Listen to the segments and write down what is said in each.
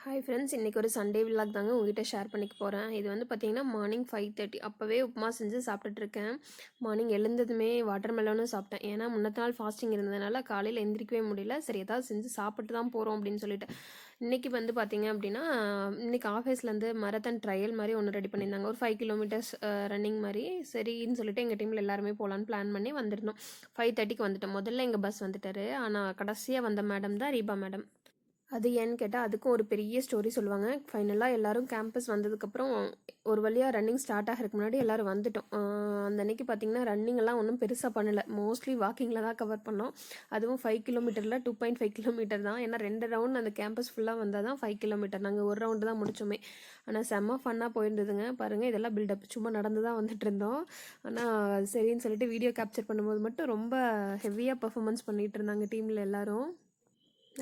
Hi friends, இன்றைக்கி ஒரு Sunday vlog தாங்க உங்ககிட்ட ஷேர் பண்ணிக்க போகிறேன். இது வந்து பார்த்திங்கன்னா மார்னிங் 5:30 அப்போவே உப்புமா செஞ்சு சாப்பிட்டுட்ருக்கேன். மார்னிங் எழுந்ததுமே வாட்டர் மெலனும் சாப்பிட்டேன். ஏன்னா முன்னத்த நாள் ஃபாஸ்டிங் இருந்ததுனால காலையில் எந்திரிக்கவே முடியல. சரி ஏதாவது செஞ்சு சாப்பிட்டு தான் போகிறோம் அப்படின்னு சொல்லிட்டு இன்றைக்கி வந்து பார்த்திங்க அப்படின்னா இன்றைக்கி ஆஃபீஸ்லேருந்து மரத்தன் ட்ரையல் மாதிரி ஒன்று ரெடி பண்ணியிருந்தாங்க. ஒரு 5 கிலோமீட்டர்ஸ் ரன்னிங் மாதிரி. சரின்னு சொல்லிட்டு எங்கள் டீமில் எல்லாருமே போகலான்னு பிளான் பண்ணி வந்திருந்தோம். 5:30க்கு வந்துட்டோம். முதல்ல எங்கள் பஸ் வந்துட்டார். ஆனால் கடைசியாக வந்த மேடம் தான் ரீபா மேடம். அது ஏன்னு கேட்டால் அதுக்கும் ஒரு பெரிய ஸ்டோரி சொல்லுவாங்க. ஃபைனலாக எல்லோரும் கேம்பஸ் வந்ததுக்கப்புறம் ஒரு வழியாக ரன்னிங் ஸ்டார்ட் ஆகிறதுக்கு முன்னாடி எல்லோரும் வந்துட்டோம். அந்த அன்றைக்கி பார்த்திங்கன்னா ரன்னிங்கெல்லாம் ஒன்றும் பெருசாக பண்ணலை. மோஸ்ட்லி வாக்கிங்கில் தான் கவர் பண்ணோம். அதுவும் 5 கிலோமீட்டரில் 2.5 கிலோமீட்டர் தான். ஏன்னா 2 ரவுண்ட் அந்த கேம்பஸ் ஃபுல்லாக வந்தால் தான் 5 கிலோமீட்டர். நாங்கள் ஒரு ரவுண்டு தான் முடித்தோமே. ஆனால் செம்ம ஃபன்னாக போயிருந்ததுங்க. பாருங்கள், இதெல்லாம் பில்டப் சும்மா நடந்து தான் வந்துட்டு இருந்தோம். ஆனால் சரின்னு சொல்லிட்டு வீடியோ கேப்சர் பண்ணும்போது மட்டும் ரொம்ப ஹெவியாக பர்ஃபார்மன்ஸ் பண்ணிகிட்டு இருந்தாங்க டீமில் எல்லோரும்.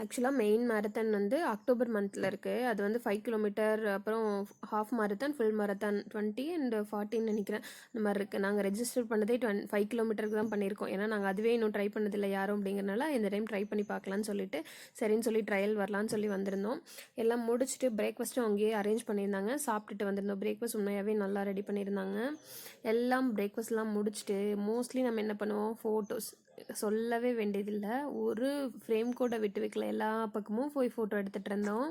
ஆக்சுவலாக மெயின் மேரத்தான் வந்து அக்டோபர் மந்தில் இருக்குது. அது வந்து 5 கிலோமீட்டர், அப்புறம் half marathon, full marathon 20 and 40 நினைக்கிறேன். இந்த மாதிரி இருக்குது. நாங்கள் ரெஜிஸ்டர் பண்ணதே 5 கிலோமீட்டருக்கு தான் பண்ணியிருக்கோம். ஏன்னா நாங்கள் அதுவே இன்னும் ட்ரை பண்ணதில்லை யாரும் அப்படிங்கிறனால இந்த டைம் ட்ரை பண்ணி பார்க்கலான்னு சொல்லிட்டு சரின்னு சொல்லி ட்ரையல் வரலான்னு சொல்லி வந்திருந்தோம். எல்லாம் முடிச்சுட்டு பிரேக்ஃபாஸ்ட்டும் அங்கேயே அரேஞ்ச் பண்ணியிருந்தாங்க. சாப்பிட்டுட்டு வந்திருந்தோம். பிரேக்ஃபாஸ்ட் உண்மையாகவே நல்லா ரெடி பண்ணியிருந்தாங்க. எல்லாம் பிரேக்ஃபாஸ்ட்லாம் முடிச்சுட்டு மோஸ்ட்லி நம்ம என்ன பண்ணுவோம், ஃபோட்டோஸ் சொல்லவே வேண்டியதில்லை. ஒரு ஃப்ரேம் கூட விட்டு வைக்கல. எல்லா பக்கமும் போய் ஃபோட்டோ எடுத்துகிட்டு இருந்தோம்.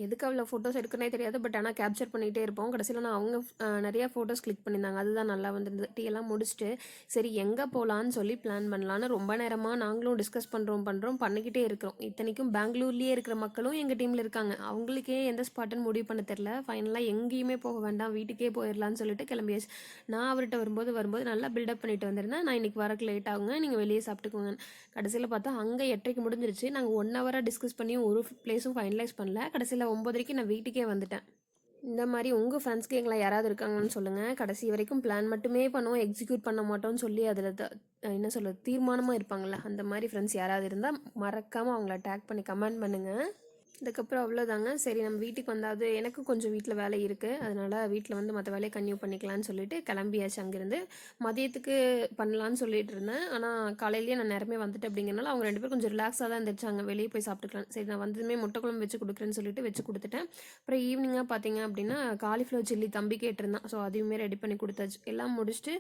எதுக்கு அவ்வளோ ஃபோட்டோஸ் எடுக்கனே தெரியாது. பட் ஆனால் கேப்சர் பண்ணிகிட்டே இருப்போம். கடைசியில் நான் அவங்க நிறையா ஃபோட்டோஸ் கிளிக் பண்ணியிருந்தாங்க. அதுதான் நல்லா வந்துருந்தது. டீ எல்லாம் முடிச்சுட்டு சரி எங்கே போகலான்னு சொல்லி பிளான் பண்ணலான்னு ரொம்ப நேரமாக நாங்களும் டிஸ்கஸ் பண்ணிக்கிட்டே இருக்கிறோம். இத்தனைக்கும் பெங்களூர்லேயே இருக்கிற மக்களும் எங்கள் டீமில் இருக்காங்க. அவங்களுக்கே எந்த ஸ்பாட்டுன்னு முடிவு பண்ண தெரில. ஃபைனலாக எங்கேயுமே போக வேண்டாம், வீட்டுக்கே போயிடலான்னு சொல்லிட்டு கிளம்பியாச்சு. நான் அவர்கிட்ட வரும்போது நல்லா பில்டப் பண்ணிட்டு வந்திருந்தேன். நான் இன்றைக்கி வரக்கு லேட் ஆகுங்க, நீங்கள் வெளியே சாப்பிட்டுக்கோங்க. கடைசியில் பார்த்தா அங்கே 8:30க்கு முடிஞ்சிருச்சு. நாங்கள் 1 ஹவராக டிஸ்கஸ் பண்ணி ஒரு பிளேஸும் ஃபைனலைஸ் பண்ணல. கடைசியில் 9:30க்கு நான் வீட்டுக்கே வந்துட்டேன். இந்த மாதிரி உங்கள் ஃப்ரெண்ட்ஸ்க்கு எங்களை யாராவது இருக்காங்கன்னு சொல்லுங்கள். கடைசி வரைக்கும் பிளான் மட்டுமே பண்ணுவோம், எக்ஸிக்யூட் பண்ண மாட்டோம்னு சொல்லி அதில் என்ன சொல்கிறது, தீர்மானமாக இருப்பாங்கள்ல, அந்த மாதிரி ஃப்ரெண்ட்ஸ் யாராவது இருந்தால் மறக்காமல் அவங்கள டேக் பண்ணி கமெண்ட் பண்ணுங்கள். அதுக்கப்புறம் அவ்வளோதாங்க. சரி நம்ம வீட்டுக்கு வந்தாது, எனக்கும் கொஞ்சம் வீட்டில் வேலை இருக்குது. அதனால் வீட்டில் வந்து மற்ற வேலையை கன்டினியூ பண்ணிக்கலான்னு சொல்லிட்டு கிளம்பியாச்சு. அங்கேருந்து மதியத்துக்கு பண்ணலான்னு சொல்லிட்டு இருந்தேன். ஆனால் காலையிலேயே நான் நேரமே வந்துட்டேன். அப்படிங்கிறனால அவங்க 2 பேரும் கொஞ்சம் ரிலாக்ஸாக தான் இருந்துச்சாங்க, வெளியே போய் சாப்பிட்டுக்கலாம். சரி நான் வந்ததுமே முட்டை குழம்பு வச்சு கொடுக்குறேன்னு சொல்லிட்டு வச்சு கொடுத்துட்டேன். அப்புறம் ஈவினிங்காக பார்த்தீங்க அப்படின்னா காலிஃப்ளவர் சில்லி தம்பி கேட்டிருந்தான். ஸோ அதையுமே ரெடி பண்ணி கொடுத்தாச்சு. எல்லாம் முடிச்சுட்டு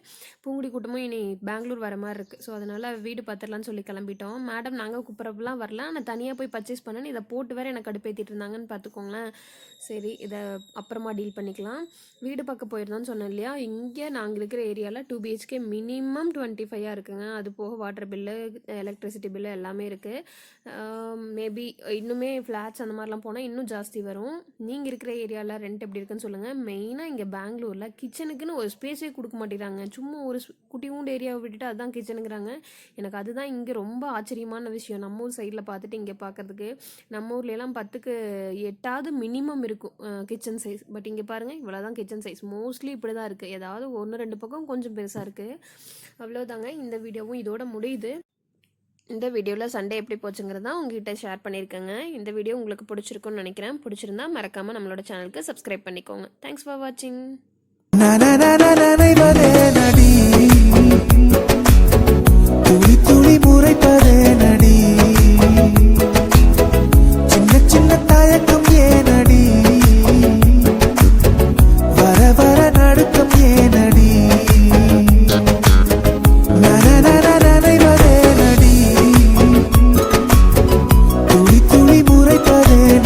பூங்குடி கூட்டமும் இனி பெங்களூர் வர மாதிரி இருக்குது. ஸோ அதனால் வீடு பார்த்துடலான்னு சொல்லி கிளம்பிட்டோம். மேடம் நாங்கள் கூப்பிட்றப்பெல்லாம் வரல, ஆனால் தனியாக போய் பர்ச்சேஸ் பண்ணேன்னு இதை போட்டு வேறு எனக்கு கடுப்பேற்றிட்டு இருந்தாங்கன்னு பார்த்துக்கோங்களேன். சரி இதை அப்புறமா டீல் பண்ணிக்கலாம். வீடு பார்க்க போயிருந்தோன்னு சொன்னேன் இல்லையா, இங்கே நாங்கள் இருக்கிற ஏரியாவில் 2 BHK மினிமம் 25 இருக்குங்க. அது போக வாட்டர் பில்லு, எலக்ட்ரிசிட்டி பில்லு எல்லாமே இருக்குது. மேபி இன்னுமே ஃப்ளாட்ஸ் அந்த மாதிரிலாம் போனால் இன்னும் ஜாஸ்தி வரும். நீங்கள் இருக்கிற ஏரியாவில் ரெண்ட் எப்படி இருக்குன்னு சொல்லுங்கள். மெயினாக இங்கே பெங்களூரில் கிச்சனுக்குன்னு ஒரு ஸ்பேஸே கொடுக்க மாட்டேங்கிறாங்க. சும்மா ஒரு குட்டியூண்டு ஏரியாவை விட்டுட்டு அதுதான் கிச்சனுங்கிறாங்க. எனக்கு அதுதான் இங்கே ரொம்ப ஆச்சரியமான விஷயம். நம்ம ஊர் சைடில் பார்த்துட்டு இங்கே பார்க்குறதுக்கு நம்ம ஊர்லலாம் 10க்கு 8 மினிமம் இருக்கும் கிச்சன் சைஸ். பட் இங்கே பாருங்கள், இவ்வளோ தான் கிச்சன் சைஸ். மோஸ்ட்லி இப்படி தான் இருக்குது. ஏதாவது 1-2 பக்கம் கொஞ்சம் பெருசாக இருக்குது. அவ்வளோதாங்க. இந்த வீடியோவும் இதோட முடியுது. இந்த வீடியோவில் சண்டே எப்படி போச்சுங்கிறது தான் உங்ககிட்ட ஷேர் பண்ணியிருக்கேங்க. இந்த வீடியோ உங்களுக்கு பிடிச்சிருக்குன்னு நினைக்கிறேன். பிடிச்சிருந்தா மறக்காமல் நம்மளோட சேனலுக்கு சப்ஸ்கிரைப் பண்ணிக்கோங்க. தேங்க்ஸ் ஃபார் வாட்சிங். தயக்கம்